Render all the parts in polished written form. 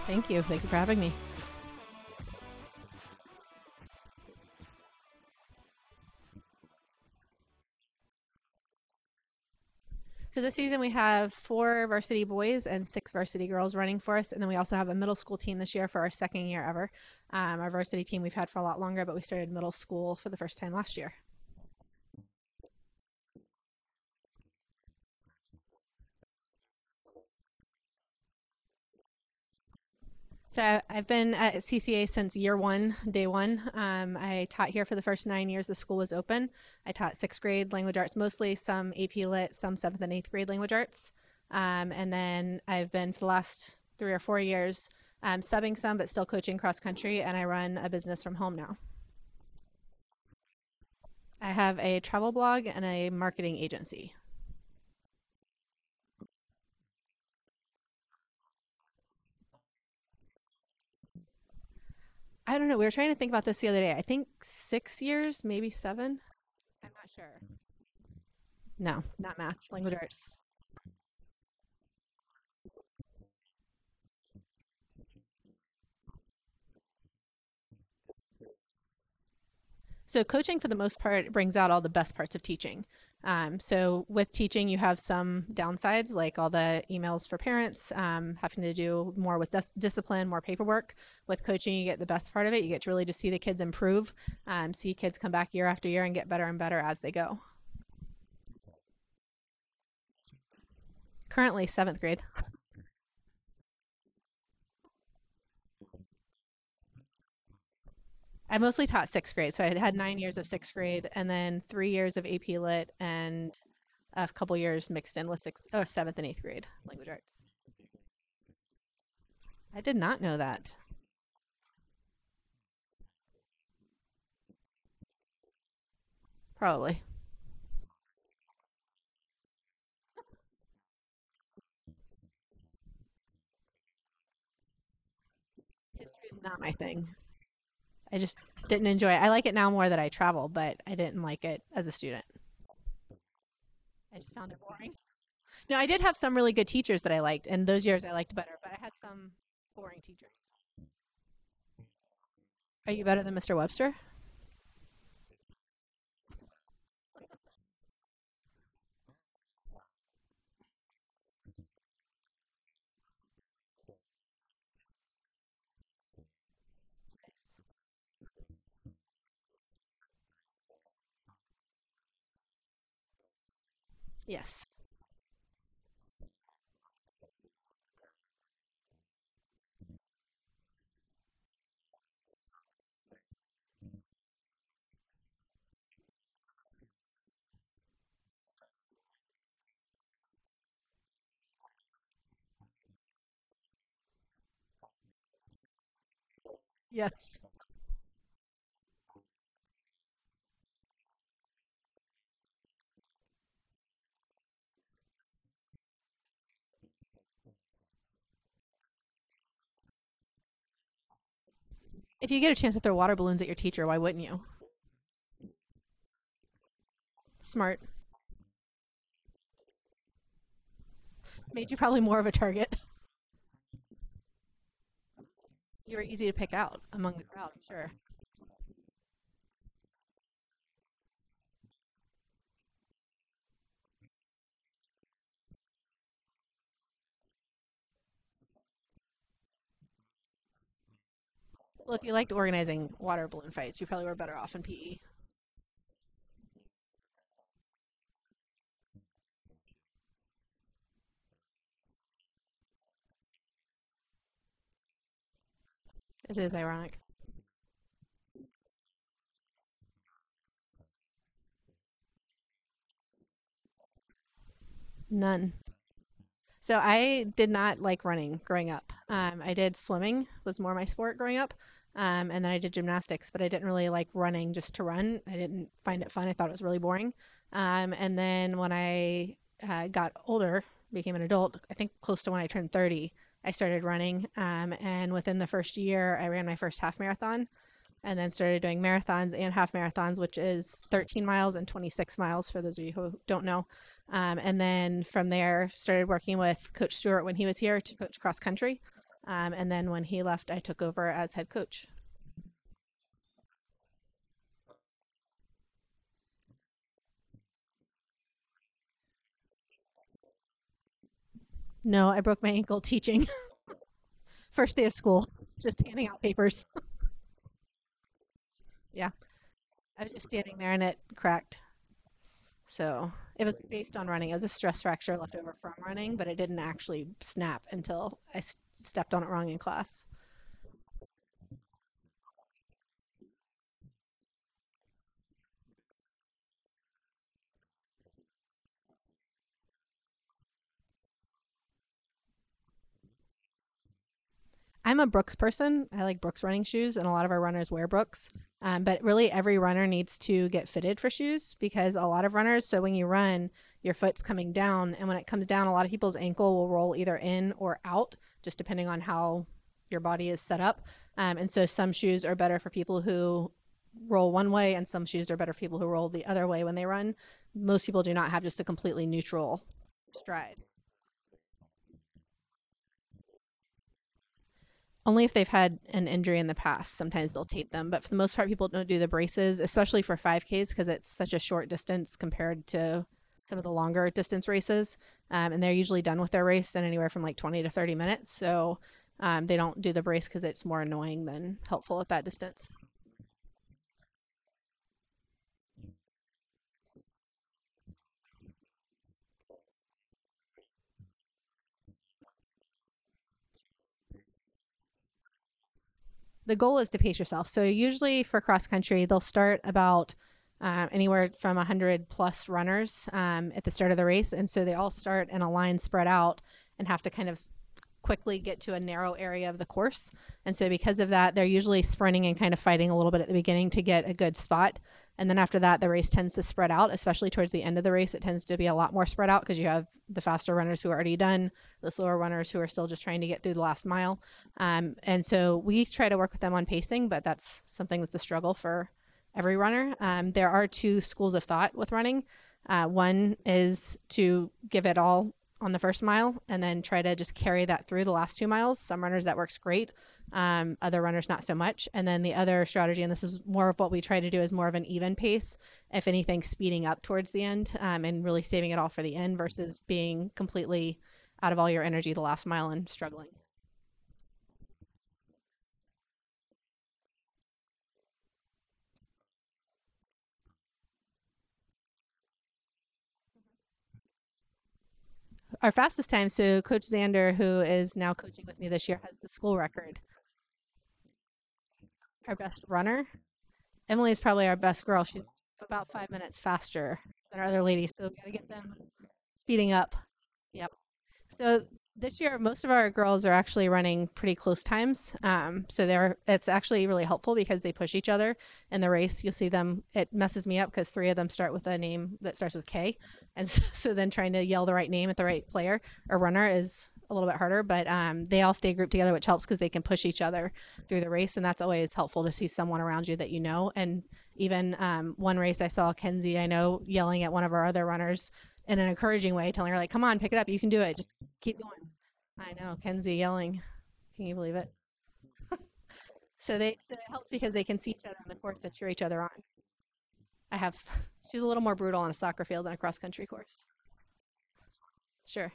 Thank you. Thank you for having me. So this season we have 4 varsity boys and 6 varsity girls running for us, and then we also have a middle school team this year for our second year ever. Our varsity team we've had for a lot longer, but we started middle school for the first time last year. So I've been at CCA since year one, day one. I taught here for the first 9 years the school was open. I taught sixth grade language arts, mostly some AP Lit, some seventh and eighth grade language arts. And then I've been for the last 3 or 4 years subbing some, but still coaching cross country. And I run a business from home now. I have a travel blog and a marketing agency. I don't know. We were trying to think about this the other day. I think 6 years, maybe 7. I'm not sure. No, not math, language arts. So coaching for the most part brings out all the best parts of teaching. So with teaching, you have some downsides, like all the emails for parents, having to do more with discipline, more paperwork. With coaching, you get the best part of it. You get to really just see the kids improve, see kids come back year after year and get better and better as they go. Currently, seventh grade. I mostly taught sixth grade, so I had 9 years of sixth grade, and then 3 years of AP Lit, and a couple years mixed in with seventh and eighth grade language arts. I did not know that. Probably. History is not my thing. I just didn't enjoy it. I like it now more that I travel, but I didn't like it as a student. I just found it boring. No, I did have some really good teachers that I liked, and those years I liked better, but I had some boring teachers. Are you better than Mr. Webster? Nice. Yes. Yes. If you get a chance to throw water balloons at your teacher, why wouldn't you? Smart. Made you probably more of a target. You were easy to pick out among the crowd, I'm sure. Well, if you liked organizing water balloon fights, you probably were better off in PE. It is ironic. None. So I did not like running growing up. I did swimming was more my sport growing up, and then I did gymnastics, but I didn't really like running just to run. I didn't find it fun. I thought it was really boring. And then when I got older, became an adult, I think close to when I turned 30, I started running. And within the first year, I ran my first half marathon, and then started doing marathons and half marathons, which is 13 miles and 26 miles for those of you who don't know. And then from there, started working with Coach Stewart when he was here to coach cross country. And then when he left, I took over as head coach. No, I broke my ankle teaching. First day of school, just handing out papers. Yeah, I was just standing there and it cracked. So it was based on running. It was a stress fracture left over from running, but it didn't actually snap until I stepped on it wrong in class. I'm a Brooks person. I like Brooks running shoes, and a lot of our runners wear Brooks. But really, every runner needs to get fitted for shoes because a lot of runners, so when you run, your foot's coming down. And when it comes down, a lot of people's ankle will roll either in or out, just depending on how your body is set up. And so some shoes are better for people who roll one way, and some shoes are better for people who roll the other way when they run. Most people do not have just a completely neutral stride. Only if they've had an injury in the past. Sometimes they'll tape them, but for the most part, people don't do the braces, especially for 5Ks because it's such a short distance compared to some of the longer distance races. And they're usually done with their race in anywhere from like 20 to 30 minutes. So they don't do the brace because it's more annoying than helpful at that distance. The goal is to pace yourself. So usually for cross country, they'll start about anywhere from 100 plus runners at the start of the race. And so they all start in a line spread out and have to kind of quickly get to a narrow area of the course. And so because of that, they're usually sprinting and kind of fighting a little bit at the beginning to get a good spot. And then after that, the race tends to spread out, especially towards the end of the race. It tends to be a lot more spread out because you have the faster runners who are already done, the slower runners who are still just trying to get through the last mile. And so we try to work with them on pacing, but that's something that's a struggle for every runner. There are two schools of thought with running. One is to give it all on the first mile and then try to just carry that through the last 2 miles. Some runners that works great, other runners not so much. And then the other strategy, and this is more of what we try to do, is more of an even pace, if anything speeding up towards the end, and really saving it all for the end versus being completely out of all your energy the last mile and struggling. Our fastest time, so Coach Xander, who is now coaching with me this year, has the school record. Our best runner, Emily, is probably our best girl. She's about 5 minutes faster than our other ladies, so we got to get them speeding up. Yep. So this year, most of our girls are actually running pretty close times. So it's actually really helpful because they push each other in the race. You'll see them. It messes me up because three of them start with a name that starts with K, and so then trying to yell the right name at the right player or runner is a little bit harder. But they all stay grouped together, which helps because they can push each other through the race, and that's always helpful to see someone around you that you know. And even one race, I saw Kenzie, I know, yelling at one of our other runners in an encouraging way, telling her like, "Come on, pick it up. You can do it. Just keep going." I know, Kenzie yelling. Can you believe it? So it helps because they can see each other on the course that cheer each other on. I have she's a little more brutal on a soccer field than a cross country course. Sure.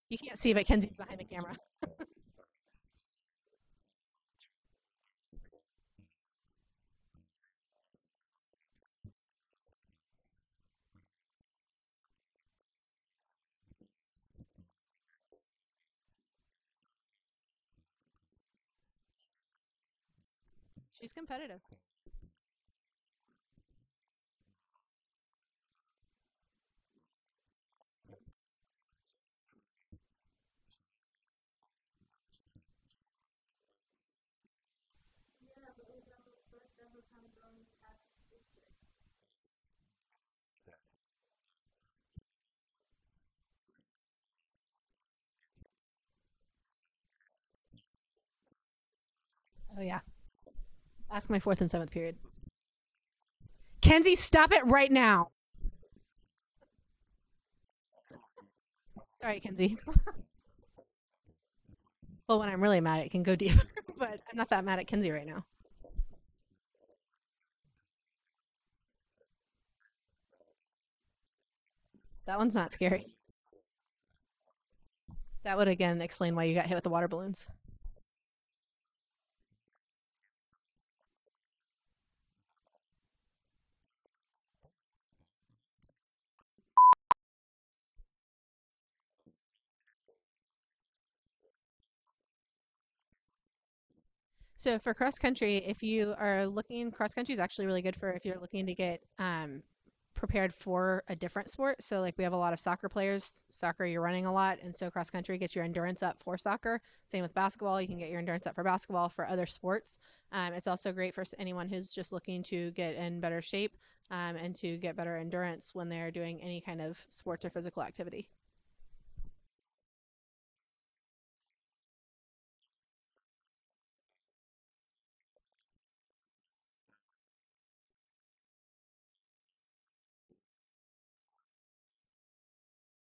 You can't see, but Kenzie's behind the camera. She's competitive. Oh yeah. Ask my fourth and seventh period. Kenzie, stop it right now. Sorry, Kenzie. Well, when I'm really mad, it can go deeper, but I'm not that mad at Kinsey right now. That one's not scary. That would again explain why you got hit with the water balloons. So for cross country, if you are looking, cross country is actually really good for if you're looking to get prepared for a different sport. So like we have a lot of soccer players. Soccer, you're running a lot, and so cross country gets your endurance up for soccer. Same with basketball, you can get your endurance up for basketball for other sports. It's also great for anyone who's just looking to get in better shape and to get better endurance when they're doing any kind of sports or physical activity.